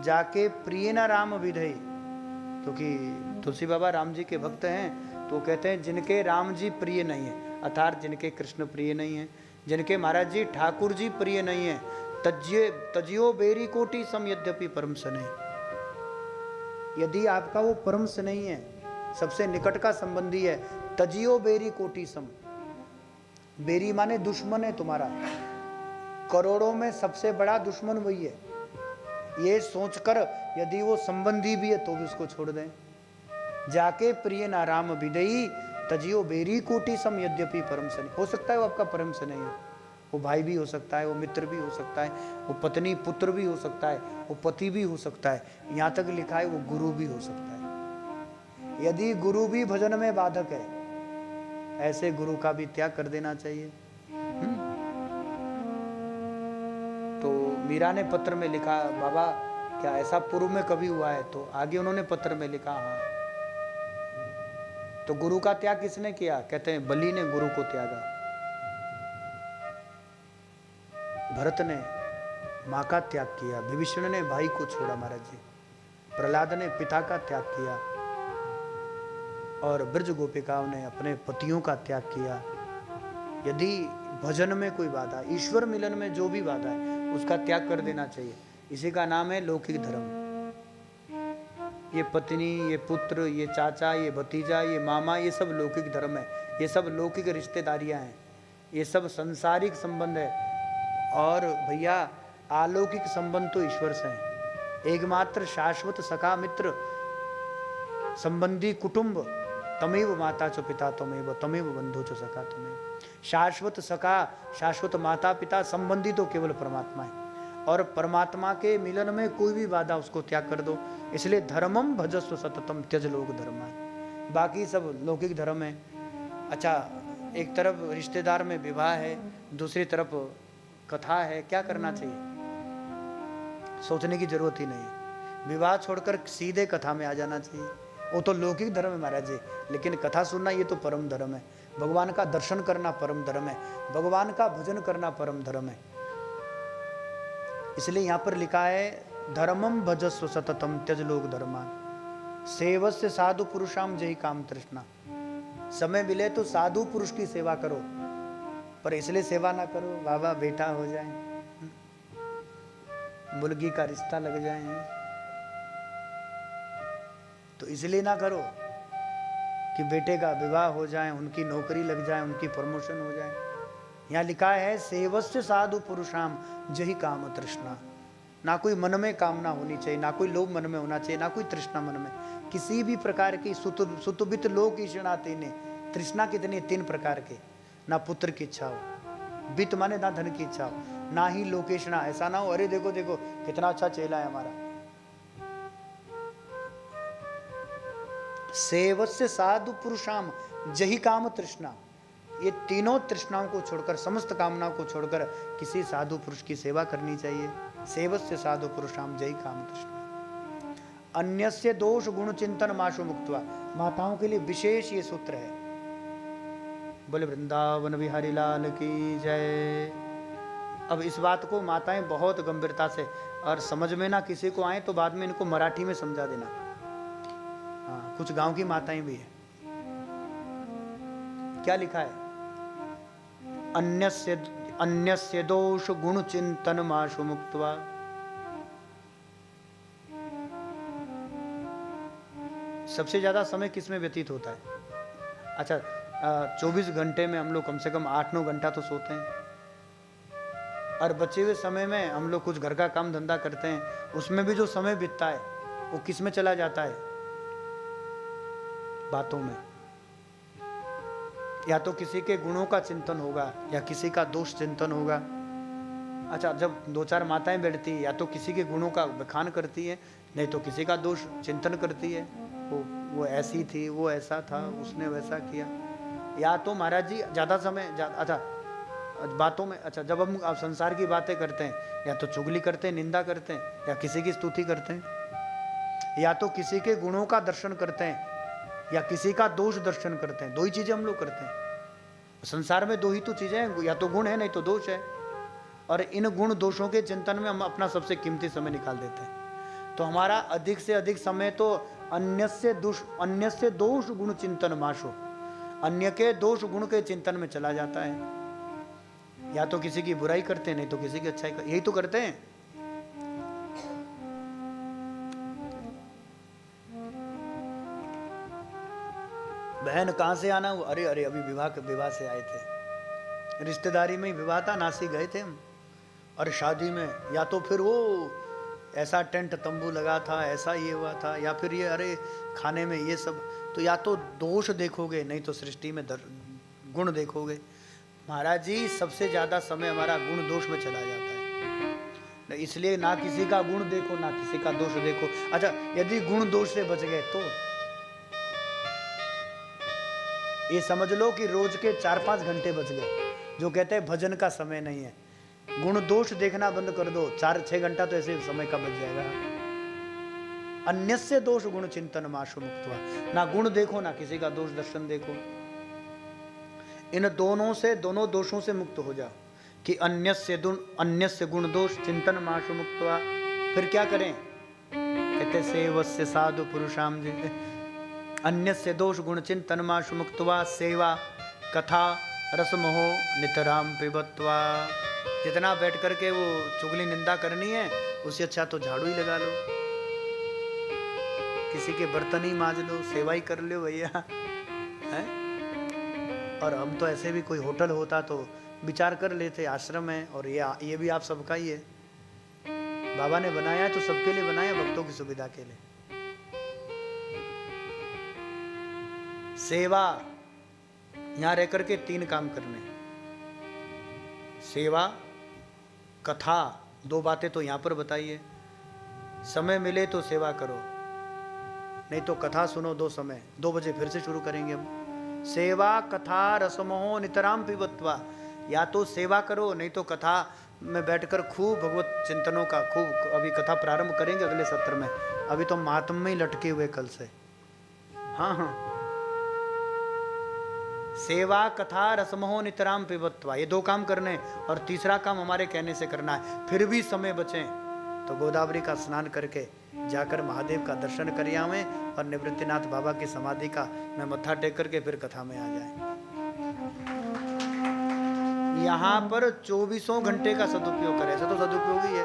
जाके प्रिय न राम विधेय, क्योंकि तुलसी बाबा राम जी के भक्त हैं, तो कहते हैं जिनके राम जी प्रिय नहीं है, अर्थात जिनके कृष्ण प्रिय नहीं है, जिनके महाराज जी ठाकुर जी प्रिय नहीं है, तजियो बेरी कोटि सम यद्यपि परम सने। यदि आपका वो परम से नहीं है, सबसे निकट का संबंधी है, तजियो बेरी कोटि सम, बेरी माने दुश्मन है तुम्हारा, करोड़ों में सबसे बड़ा दुश्मन वही है, ये सोचकर यदि वो संबंधी भी है तो भी उसको छोड़ दें। जाके प्रिय ना राम विदई, तजियो बेरी कोटि सम यद्यपि परम सने। हो सकता है वो आपका परम से नहीं है, वो भाई भी हो सकता है, वो मित्र भी हो सकता है, वो पत्नी पुत्र भी हो सकता है, वो पति भी हो सकता है, यहाँ तक लिखा है वो गुरु भी हो सकता है। यदि गुरु भी भजन में बाधक है, ऐसे गुरु का भी त्याग कर देना चाहिए। तो मीरा ने पत्र में लिखा, बाबा क्या ऐसा पूर्व में कभी हुआ है? तो आगे उन्होंने पत्र में लिखा, हाँ। तो गुरु का त्याग किसने किया? कहते हैं बलि ने गुरु को त्यागा, भरत ने मां का त्याग किया, विभीषण ने भाई को छोड़ा महाराज जी, प्रहलाद ने पिता का त्याग किया, और ब्रज गोपिकाओं ने अपने पतियों का त्याग किया। यदि भजन में कोई बाधा, ईश्वर मिलन में जो भी बाधा है, उसका त्याग कर देना चाहिए। इसी का नाम है लौकिक धर्म। ये पत्नी, ये पुत्र, ये चाचा, ये भतीजा, ये मामा, ये सब लौकिक धर्म है, ये सब लौकिक रिश्तेदारियां हैं, ये सब संसारिक संबंध है। और भैया अलौकिक संबंध तो ईश्वर से है। एकमात्र शाश्वत सखा मित्र संबंधी कुटुंब तमेव माता च पिता तमेव, तमेव बंधु च सखा तमेव। शाश्वत सखा, शाश्वत माता पिता संबंधी तो केवल परमात्मा है, और परमात्मा के मिलन में कोई भी बाधा उसको त्याग कर दो। इसलिए धर्मम भजस्व सततम त्यज लोक धर्म है, बाकी सब लौकिक धर्म है। अच्छा, एक तरफ रिश्तेदार में विवाह है, दूसरी तरफ कथा है, क्या करना चाहिए? सोचने की जरूरत ही नहीं, विवाह छोड़कर सीधे कथा में आ जाना चाहिए। वो तो लौकिक धर्म है महाराज जी, लेकिन कथा सुनना ये तो परम धर्म है। भगवान का दर्शन करना परम धर्म है, भगवान का भजन करना परम धर्म है। इसलिए यहां पर लिखा है धर्मम भजस्व सततम त्यज लोक धर्मान, सेवस्य साधु पुरुषाम जय काम तृष्णा। समय मिले तो साधु पुरुष की सेवा करो, पर इसलिए सेवा ना करो बाबा बेटा हो जाए, मुर्गी का रिश्ता लग जाए, तो इसलिए ना करो कि बेटे का विवाह हो जाए, उनकी नौकरी लग जाए, उनकी प्रमोशन हो जाए। यहाँ लिखा है सेवस्य साधु पुरुषाम जही काम तृष्णा। ना कोई मन में कामना होनी चाहिए, ना कोई लोभ मन में होना चाहिए, ना कोई तृष्णा मन में, किसी भी प्रकार की। सुतुबित लोक ईषणा तेने, तृष्णा कितनी? 3 प्रकार के। ना पुत्र की इच्छा हो, वित्त माने ना धन की इच्छा हो, ना ही लोकेशना, ऐसा ना हो अरे देखो देखो कितना अच्छा चेला है हमारा। सेवस्य साधु पुरुषाम जही काम तृष्णा, ये तीनों तृष्णाओं को छोड़कर, समस्त कामनाओं को छोड़कर किसी साधु पुरुष की सेवा करनी चाहिए। सेवस्य साधु पुरुषाम जही काम तृष्णा। अन्यस्य दोष गुण चिंतन माशु मुक्त्वा, माताओं के लिए विशेष ये सूत्र है। बोले वृंदावन बिहारी लाल की जय। अब इस बात को माताएं बहुत गंभीरता से, और समझ में ना किसी को आए तो बाद में इनको मराठी में समझा देना। हाँ, कुछ गांव की माताएं भी है। क्या लिखा है? अन्यस्य दोष गुण चिंतन माशु मुक्त्वा। सबसे ज्यादा समय किस में व्यतीत होता है? अच्छा, 24 घंटे में हम लोग कम से कम 8-9 घंटा तो सोते हैं, और बचे हुए समय में हम लोग कुछ घर का काम धंधा करते हैं, उसमें भी जो समय बीतता है वो किस में चला जाता है? बातों में। या तो किसी के गुणों का चिंतन होगा, या किसी का दोष चिंतन होगा। अच्छा, जब 2-4 माताएं बैठती है, या तो किसी के गुणों का बखान करती है, नहीं तो किसी का दोष चिंतन करती है, वो ऐसी थी, वो ऐसा था, उसने वैसा किया। या तो महाराज जी ज़्यादा समय अच्छा बातों में, अच्छा जब हम संसार की बातें करते हैं, या तो चुगली करते हैं, निंदा करते हैं, या किसी की स्तुति करते हैं, या तो किसी के गुणों का दर्शन करते हैं, या किसी का दोष दर्शन करते हैं। 2 ही चीजें हम लोग करते हैं संसार में, 2 ही तो चीजें हैं, या तो गुण है नहीं तो दोष है। और इन गुण दोषों के चिंतन में हम अपना सबसे कीमती समय निकाल देते हैं। तो हमारा अधिक से अधिक समय तो अन्यस्य दोष गुण चिंतन माशो, अन्य के दोष गुण के चिंतन में चला जाता है। या तो किसी की बुराई करते हैं, नहीं तो किसी की अच्छाई यही तो करते हैं। बहन कहाँ से आना हुआ? अरे अरे अभी विवाह से आए थे, रिश्तेदारी में ही विवाह था, नासिक गए थे हम। और शादी में या तो फिर वो ऐसा टेंट तंबू लगा था, ऐसा ये हुआ था, या फिर ये अरे खाने में ये सब, तो या तो दोष देखोगे नहीं तो सृष्टि में गुण देखोगे। महाराज जी सबसे ज्यादा समय हमारा गुण दोष में चला जाता है, इसलिए ना किसी का गुण देखो ना किसी का दोष देखो। अच्छा यदि गुण दोष से बच गए तो ये समझ लो कि रोज के 4-5 घंटे बच गए। जो कहते हैं भजन का समय नहीं है, गुण दोष देखना बंद कर दो, 4-6 घंटा तो ऐसे समय का बच जाएगा। अन्यस्य दोष गुण चिंतन माशु मुक्त्वा, ना गुण देखो ना किसी का दोष दर्शन देखो। इन दोनों दोषों से मुक्त हो जाओ कि अन्यस्य गुण दोष चिंतन माशु मुक्त्वा। फिर क्या करें? कहते सेवस्य साधु पुरुषाम जी, अन्यस्य दोष गुण चिंतन माशु मुक्त्वा सेवा कथा रसमोहो नितराम पिबत्वा। जितना बैठ करके वो चुगली निंदा करनी है उससे अच्छा तो झाड़ू ही लगा लो, किसी के बर्तन ही मांज लो, सेवा ही कर लो भैया, है। और हम तो ऐसे भी कोई होटल होता तो विचार कर लेते, आश्रम है और ये भी आप सबका ही है, बाबा ने बनाया है तो सबके लिए बनाया, भक्तों की सुविधा के लिए। सेवा यहां रह करके 3 काम करने, सेवा कथा, 2 बातें तो यहां पर बताइए। समय मिले तो सेवा करो, नहीं तो कथा सुनो 2 समय, 2 बजे फिर से शुरू करेंगे हम। सेवा कथा रसमोह नितराम पिबत्वा, या तो सेवा करो नहीं तो कथा में बैठकर खूब भगवत चिंतनों का खूब, अभी कथा प्रारंभ करेंगे अगले सत्र में, अभी तो महात्म में ही लटके हुए कल से। हाँ हाँ, सेवा कथा रसमोह नितराम पिबत्वा, ये 2 काम करने, और तीसरा काम हमारे कहने से करना है। फिर भी समय बचे तो गोदावरी का स्नान करके जाकर महादेव का दर्शन कर आवें और निवृत्तिनाथ बाबा की समाधि का मैं मत्था टेक करके फिर कथा में आ जाए। यहाँ पर 24 घंटे का सदुपयोग करें, ऐसा तो सदुपयोग ही है।